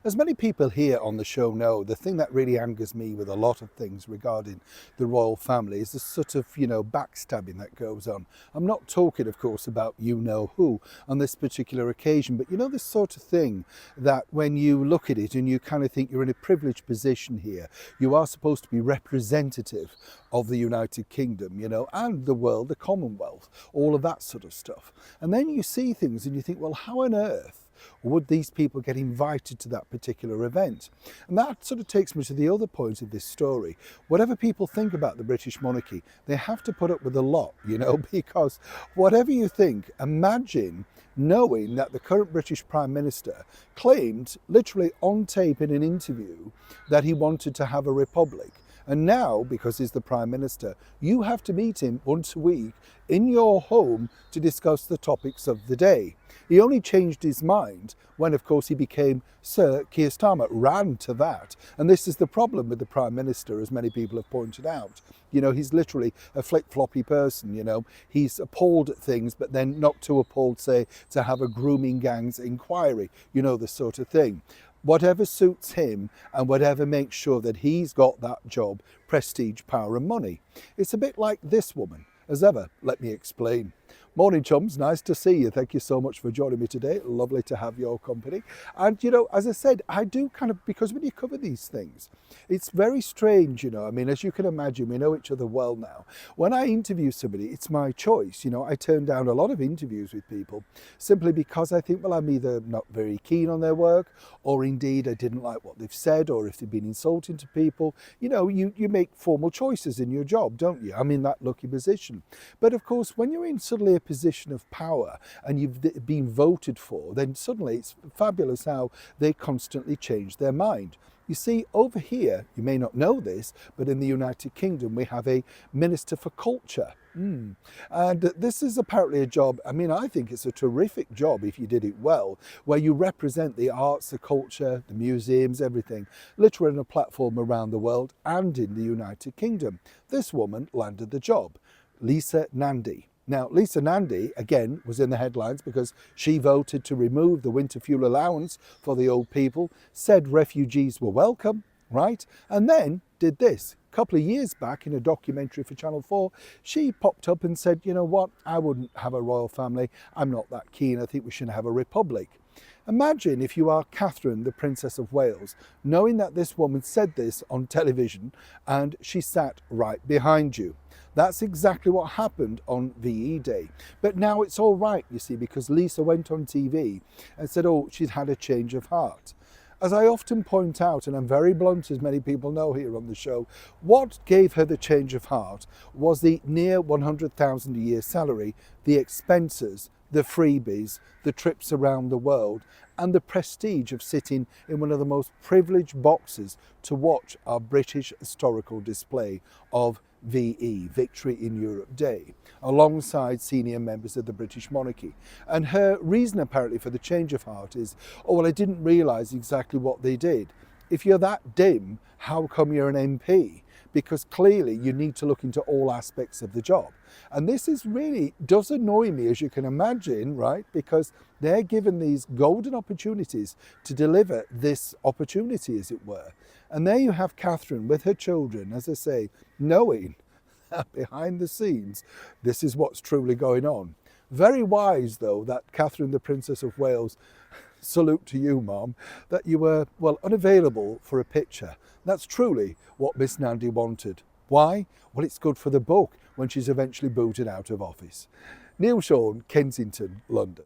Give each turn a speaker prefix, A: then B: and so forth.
A: As many people here on the show know, the thing that really angers me with a lot of things regarding the royal family is the sort of, backstabbing that goes on. I'm not talking, of course, about you-know-who on this particular occasion, but this sort of thing that when you look at it and you kind of think you're in a privileged position here, you are supposed to be representative of the United Kingdom, and the world, the Commonwealth, all of that sort of stuff. And then you see things and you think, well, how on earth would these people get invited to that particular event? And that sort of takes me to the other point of this story. Whatever people think about the British monarchy, they have to put up with a lot, because whatever you think, imagine knowing that the current British Prime Minister claimed, literally on tape in an interview, that he wanted to have a republic. And now, because he's the Prime Minister, you have to meet him once a week in your home to discuss the topics of the day. He only changed his mind when, of course, he became Sir Keir Starmer, ran to that. And this is the problem with the Prime Minister, as many people have pointed out. He's literally a flip-floppy person, He's appalled at things, but then not too appalled, say, to have a grooming gangs inquiry, the sort of thing. Whatever suits him and whatever makes sure that he's got that job, prestige, power and money. It's a bit like this woman. As ever, let me explain. Morning, chums. Nice to see you. Thank you so much for joining me today. Lovely to have your company. And, as I said, I do because when you cover these things, it's very strange, as you can imagine, we know each other well now. When I interview somebody, it's my choice. I turn down a lot of interviews with people simply because I think, well, I'm either not very keen on their work or indeed I didn't like what they've said, or if they've been insulting to people. You make formal choices in your job, don't you? I'm in that lucky position. But of course, when you're in suddenly a position of power and you've been voted for, then suddenly it's fabulous how they constantly change their mind. You see, over here, you may not know this, but in the United Kingdom, we have a Minister for Culture. And this is apparently a job, I think it's a terrific job if you did it well, where you represent the arts, the culture, the museums, everything, literally on a platform around the world and in the United Kingdom. This woman landed the job, Lisa Nandy. Now, Lisa Nandy, again, was in the headlines because she voted to remove the winter fuel allowance for the old people, said refugees were welcome, right? And then did this. A couple of years back in a documentary for Channel 4, she popped up and said, you know what, I wouldn't have a royal family. I'm not that keen. I think we should have a republic. Imagine if you are Catherine, the Princess of Wales, knowing that this woman said this on television and she sat right behind you. That's exactly what happened on VE Day. But now it's all right, you see, because Lisa went on TV and said, oh, she'd had a change of heart. As I often point out, and I'm very blunt, as many people know here on the show, what gave her the change of heart was the near 100,000 a year salary, the expenses, the freebies, the trips around the world, and the prestige of sitting in one of the most privileged boxes to watch our British historical display of VE, Victory in Europe Day, alongside senior members of the British monarchy. And her reason apparently for the change of heart is, oh, well, I didn't realise exactly what they did. If you're that dim, how come you're an MP? Because clearly you need to look into all aspects of the job. And this does annoy me, as you can imagine, right? Because they're given these golden opportunities to deliver this opportunity, as it were. And there you have Catherine with her children, as I say, knowing that behind the scenes, this is what's truly going on. Very wise, though, that Catherine, the Princess of Wales, salute to you, Mom, that you were, well, unavailable for a picture. That's truly what Miss Nandy wanted. Why? Well, it's good for the book when she's eventually booted out of office. Neil Sean, Kensington, London.